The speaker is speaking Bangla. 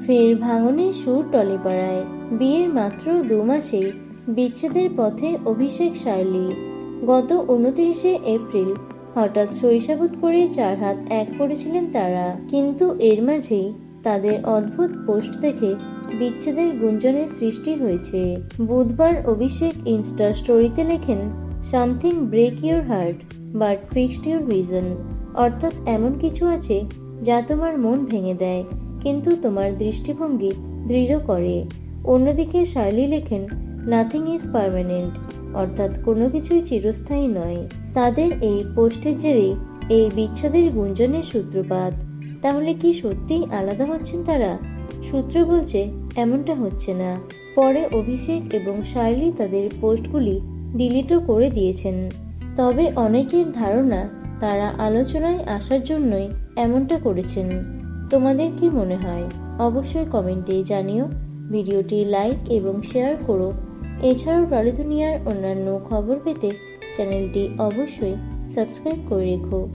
ফের ভাঙনের সুর টলিপাড়ায়। বিয়ের মাত্র 2 মাসেই বিচ্ছেদের পথে অভিষেক শার্লি। গত 29শে এপ্রিল হঠাৎ শৈশবোধ করে 4 হাত এক করেছিলেন তারা, কিন্তু এর মাঝেই তাদের অদ্ভুত পোস্ট দেখে বিচ্ছেদের গুঞ্জনের সৃষ্টি হয়েছে। বুধবার অভিষেক ইনস্টা স্টোরিতে লেখেন, something break your heart but fixed your vision. অর্থাৎ এমন কিছু আছে যা তোমার মন ভেঙে দেয় কিন্তু তোমার দৃষ্টিভঙ্গি দৃঢ় করে। অন্যদিকে শার্লি লেখেন, নাথিং ইজ পার্মানেন্ট, অর্থাৎ কোনো কিছুই চিরস্থায়ী নয়। তাদের এই পোস্টের জেরেই এই বিচ্ছেদের গুঞ্জনের সূত্রপাত। তাহলে কি সত্যিই আলাদা হচ্ছেন তারা? সূত্র বলছে এমনটা হচ্ছে না। পরে অভিষেক এবং শার্লি তাদের পোস্টগুলি ডিলিটও করে দিয়েছেন। তবে অনেকের ধারণা তারা আলোচনায় আসার জন্যই এমনটা করেছেন। তোমাদের কি মনে হয় অবশ্যই কমেন্টে জানিও। ভিডিওটি লাইক এবং শেয়ার করো। এছাড়াও টলি দুনিয়ার অন্যান্য খবর পেতে চ্যানেলটি অবশ্যই সাবস্ক্রাইব করে রেখো।